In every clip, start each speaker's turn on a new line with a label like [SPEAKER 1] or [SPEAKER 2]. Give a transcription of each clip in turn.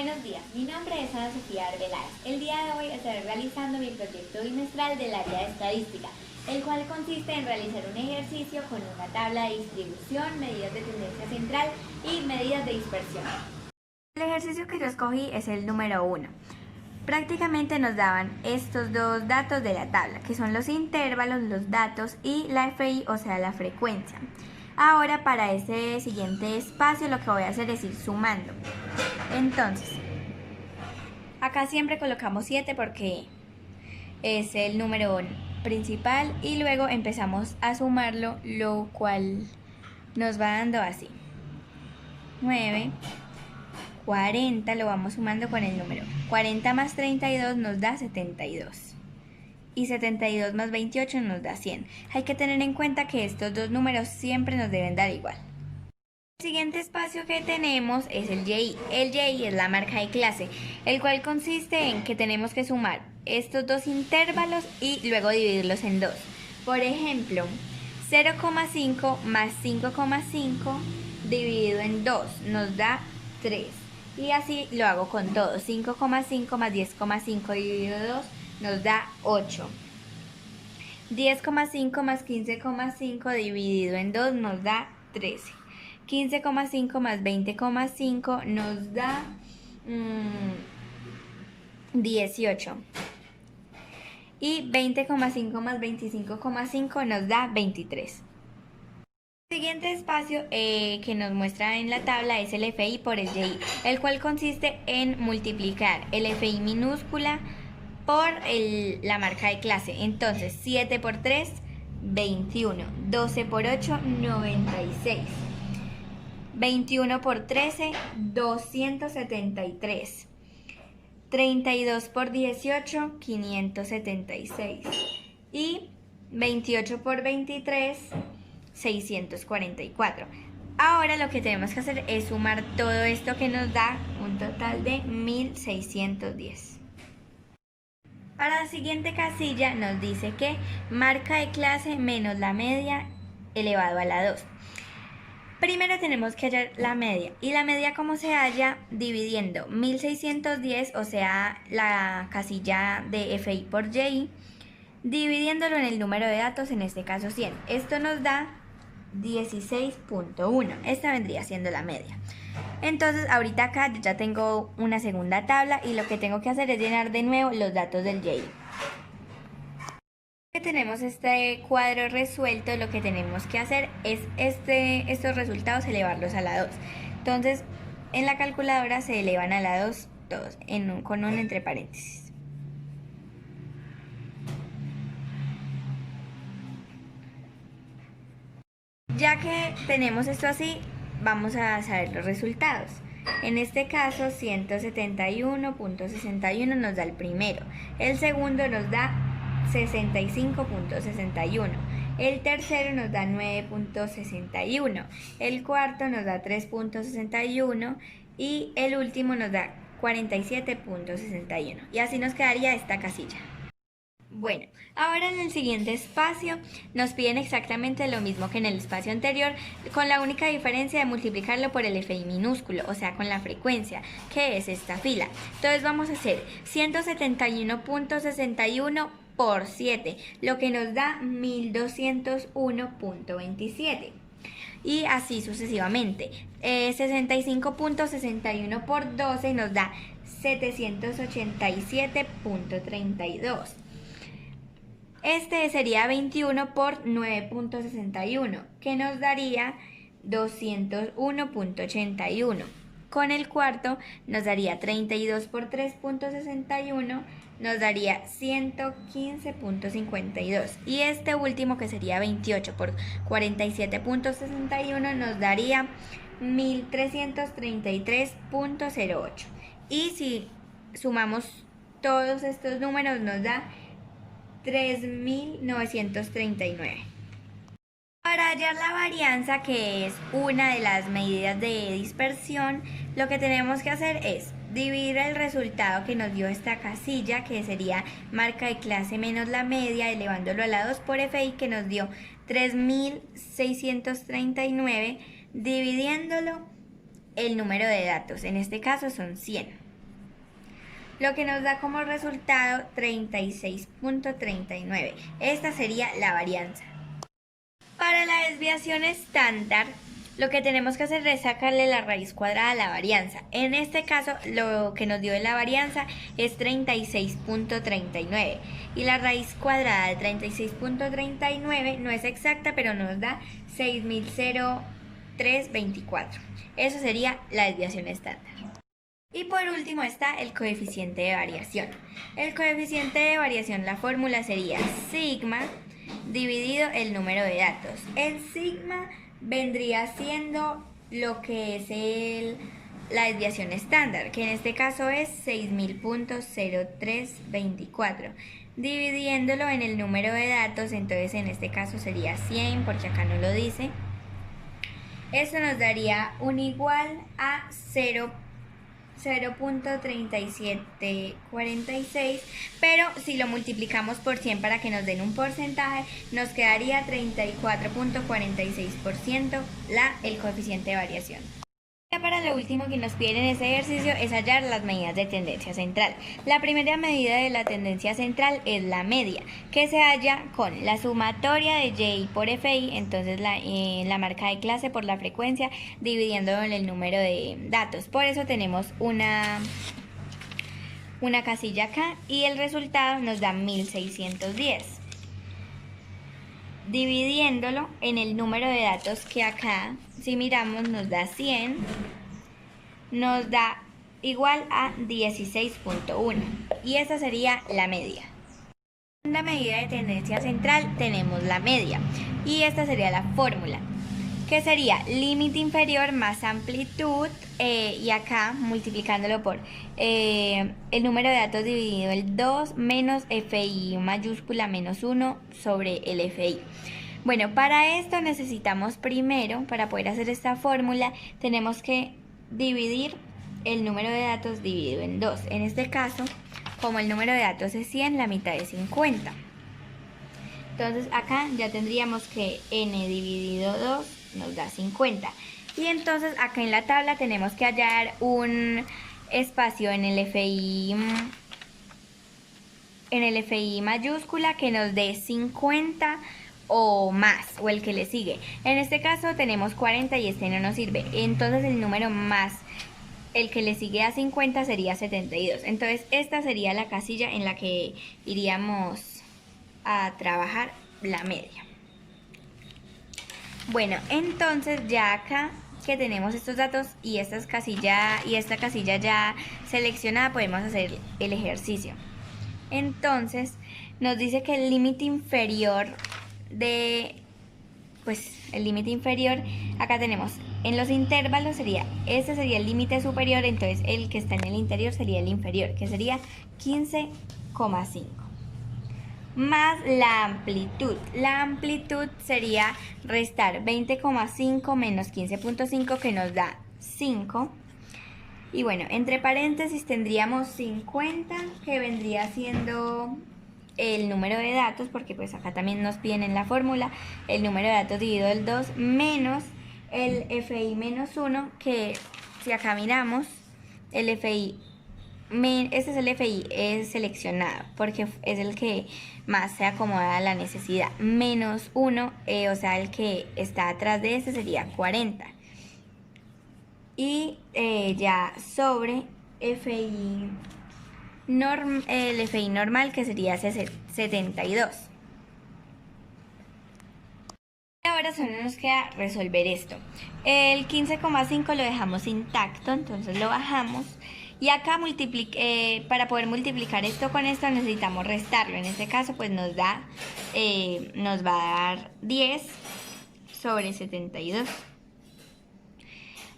[SPEAKER 1] Buenos días, mi nombre es Ana Sofía Arbeláez. El día de hoy estaré realizando mi proyecto bimestral del área de estadística, el cual consiste en realizar un ejercicio con una tabla de distribución, medidas de tendencia central y medidas de dispersión. El ejercicio que yo escogí es el número 1. Prácticamente nos daban estos dos datos de la tabla, que son los intervalos, los datos y la FI, o sea, la frecuencia. Ahora para este siguiente espacio lo que voy a hacer es ir sumando. Entonces, acá siempre colocamos 7 porque es el número principal y luego empezamos a sumarlo, lo cual nos va dando así. 9, 40, lo vamos sumando con el número. 40 más 32 nos da 72. Y 72 más 28 nos da 100. Hay que tener en cuenta que estos dos números siempre nos deben dar igual. El siguiente espacio que tenemos es el YI. El YI es la marca de clase, el cual consiste en que tenemos que sumar estos dos intervalos y luego dividirlos en dos. Por ejemplo, 0,5 más 5,5 dividido en 2 nos da 3. Y así lo hago con todo. 5,5 más 10,5 dividido en 2 nos da 8. 10,5 más 15,5 dividido en 2 nos da 13. 15,5 más 20,5 nos da 18. Y 20,5 más 25,5 nos da 23. El siguiente espacio que nos muestra en la tabla es el FI por el YI, el cual consiste en multiplicar el FI minúscula por la marca de clase. Entonces, 7 por 3, 21. 12 por 8, 96. 21 por 13, 273. 32 por 18, 576. Y 28 por 23, 644. Ahora lo que tenemos que hacer es sumar todo esto que nos da un total de 1610. Para la siguiente casilla nos dice que marca de clase menos la media elevado a la 2. Primero tenemos que hallar la media. ¿Y la media cómo se halla? Dividiendo 1610, o sea, la casilla de FI por YI, dividiéndolo en el número de datos, en este caso 100. Esto nos da 16.1. Esta vendría siendo la media. Entonces ahorita acá yo ya tengo una segunda tabla y lo que tengo que hacer es llenar de nuevo los datos del YI. Tenemos este cuadro resuelto, lo que tenemos que hacer es estos resultados elevarlos a la 2. Entonces en la calculadora se elevan a la 2 todos con un entre paréntesis. Ya que tenemos esto así, vamos a saber los resultados. En este caso 171.61 nos da el primero, el segundo nos da 65.61, el tercero nos da 9.61, el cuarto nos da 3.61 y el último nos da 47.61, y así nos quedaría esta casilla. Bueno, ahora en el siguiente espacio nos piden exactamente lo mismo que en el espacio anterior, con la única diferencia de multiplicarlo por el FI minúsculo, o sea, con la frecuencia, que es esta fila. Entonces vamos a hacer 171.61 por 7, lo que nos da 1201.27. Y así sucesivamente. 65.61 por 12 nos da 787.32. Este sería 21 por 9.61, que nos daría 201.81. Con el cuarto nos daría 32 por 3.61, nos daría 115.52. Y este último, que sería 28 por 47.61, nos daría 1333.08. Y si sumamos todos estos números nos da 3.939. Para hallar la varianza, que es una de las medidas de dispersión, lo que tenemos que hacer es dividir el resultado que nos dio esta casilla, que sería marca de clase menos la media, elevándolo a la 2 por FI, que nos dio 3.639, dividiéndolo el número de datos, en este caso son 100. lo que nos da como resultado 36.39. Esta sería la varianza. Para la desviación estándar, lo que tenemos que hacer es sacarle la raíz cuadrada a la varianza. En este caso, lo que nos dio en la varianza es 36.39. Y la raíz cuadrada de 36.39 no es exacta, pero nos da 600324. Eso sería la desviación estándar. Y por último está el coeficiente de variación. El coeficiente de variación, la fórmula sería sigma dividido el número de datos. El sigma vendría siendo lo que es la desviación estándar, que en este caso es 6000.0324. Dividiéndolo en el número de datos, entonces en este caso sería 100, porque acá no lo dice. Esto nos daría un igual a 0.3746, pero si lo multiplicamos por 100 para que nos den un porcentaje, nos quedaría 34.46% el coeficiente de variación. Ya para lo último que nos piden en este ejercicio es hallar las medidas de tendencia central. La primera medida de la tendencia central es la media, que se halla con la sumatoria de Y por FI, entonces la marca de clase por la frecuencia, dividiendo en el número de datos. Por eso tenemos una casilla acá y el resultado nos da 1610. Dividiéndolo en el número de datos, que acá, si miramos, nos da 100, nos da igual a 16.1, y esta sería la media. En la medida de tendencia central tenemos la media, y esta sería la fórmula, que sería límite inferior más amplitud, y acá multiplicándolo por el número de datos dividido el 2 menos FI mayúscula menos 1 sobre el FI. Bueno, para esto necesitamos primero, para poder hacer esta fórmula, tenemos que dividir el número de datos dividido en 2. En este caso, como el número de datos es 100, la mitad es 50. Entonces acá ya tendríamos que n dividido 2 nos da 50. Y entonces acá en la tabla tenemos que hallar un espacio en el FI mayúscula que nos dé 50 o más, o el que le sigue. En este caso tenemos 40 y este no nos sirve. Entonces el número más el que le sigue a 50 sería 72. Entonces esta sería la casilla en la que iríamos a trabajar la media. Bueno, entonces ya acá que tenemos estos datos y esta casilla ya seleccionada, podemos hacer el ejercicio. Entonces nos dice que el límite inferior acá tenemos en los intervalos este sería el límite superior, entonces el que está en el interior sería el inferior, que sería 15,5. Más la amplitud. La amplitud sería restar 20,5 menos 15,5, que nos da 5. Y bueno, entre paréntesis tendríamos 50, que vendría siendo el número de datos, porque pues acá también nos piden en la fórmula el número de datos dividido el 2, menos el FI menos 1, que si acá miramos, el FI, este es el FI seleccionado, porque es el que más se acomoda a la necesidad, menos 1, o sea, el que está atrás de este sería 40. Y ya sobre el FI normal, que sería 72. Ahora solo nos queda resolver esto. El 15,5 lo dejamos intacto, entonces lo bajamos. Y acá para poder multiplicar esto con esto necesitamos restarlo. En este caso pues nos va a dar 10 sobre 72.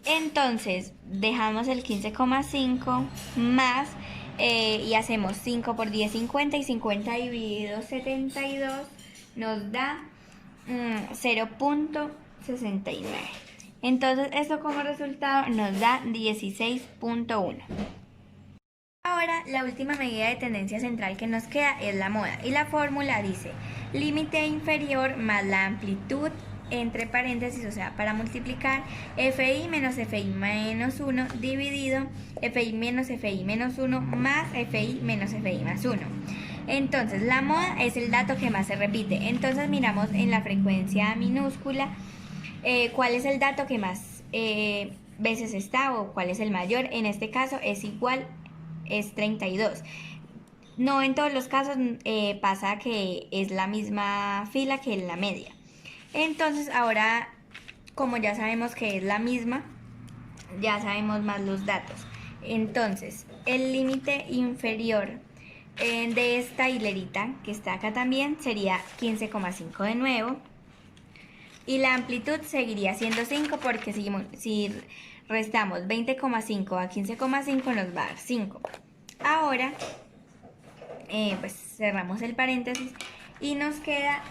[SPEAKER 1] Entonces dejamos el 15,5 más y hacemos 5 por 10, 50, y 50 dividido 72 nos da 0.69. Entonces esto como resultado nos da 16.1. Ahora la última medida de tendencia central que nos queda es la moda, y la fórmula dice límite inferior más la amplitud entre paréntesis, o sea, para multiplicar FI menos FI menos 1 dividido FI menos FI menos 1 más FI menos FI más 1. Entonces, la moda es el dato que más se repite. Entonces, miramos en la frecuencia minúscula cuál es el dato que más veces está o cuál es el mayor. En este caso es 32. No en todos los casos pasa que es la misma fila que en la media. Entonces, ahora, como ya sabemos que es la misma, ya sabemos más los datos. Entonces, el límite inferior de esta hilerita que está acá también sería 15,5 de nuevo. Y la amplitud seguiría siendo 5 porque si restamos 20,5 a 15,5 nos va a dar 5. Ahora, pues cerramos el paréntesis y nos queda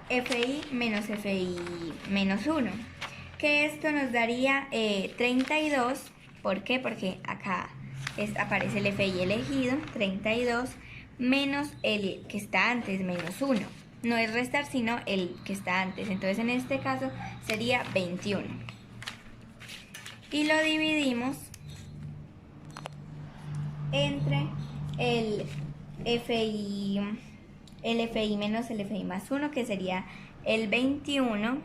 [SPEAKER 1] FI menos FI menos 1. Que esto nos daría 32. ¿Por qué? Porque acá aparece el FI elegido, 32, menos el que está antes, menos 1. No es restar, sino el que está antes. Entonces, en este caso sería 21. Y lo dividimos entre el FI menos el FI más 1, que sería el 21,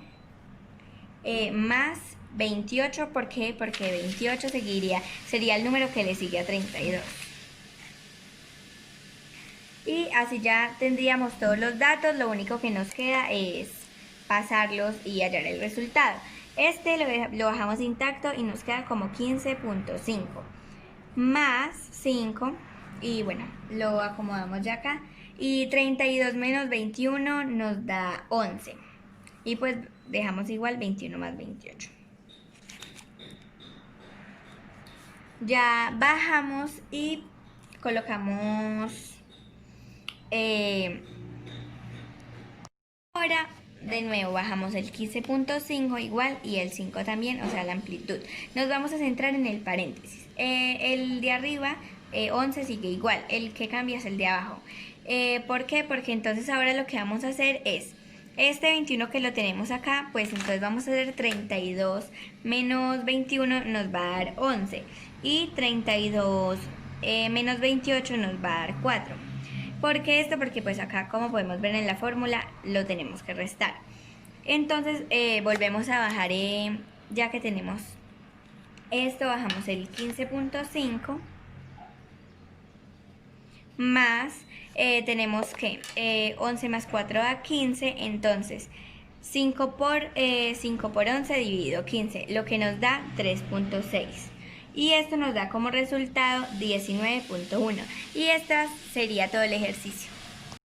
[SPEAKER 1] más 28. ¿Por qué? Porque 28 sería el número que le sigue a 32. Y así ya tendríamos todos los datos. Lo único que nos queda es pasarlos y hallar el resultado. Lo bajamos intacto y nos queda como 15,5 más 5. Y bueno, lo acomodamos ya acá. Y 32 menos 21 nos da 11. Y pues dejamos igual 21 más 28. Ya bajamos y colocamos... ahora de nuevo bajamos el 15,5 igual y el 5 también, o sea la amplitud. Nos vamos a centrar en el paréntesis. El de arriba 11 sigue igual, el que cambia es el de abajo. ¿Por qué? Porque entonces ahora lo que vamos a hacer es este 21 que lo tenemos acá, pues entonces vamos a hacer 32 menos 21 nos va a dar 11 y 32 menos 28 nos va a dar 4. ¿Por qué esto? Porque pues acá, como podemos ver en la fórmula, lo tenemos que restar. Entonces volvemos a bajar, ya que tenemos esto, bajamos el 15,5 más, tenemos que 11 más 4 da 15, entonces 5 por 11 dividido 15, lo que nos da 3,6. Y esto nos da como resultado 19,1. Y este sería todo el ejercicio.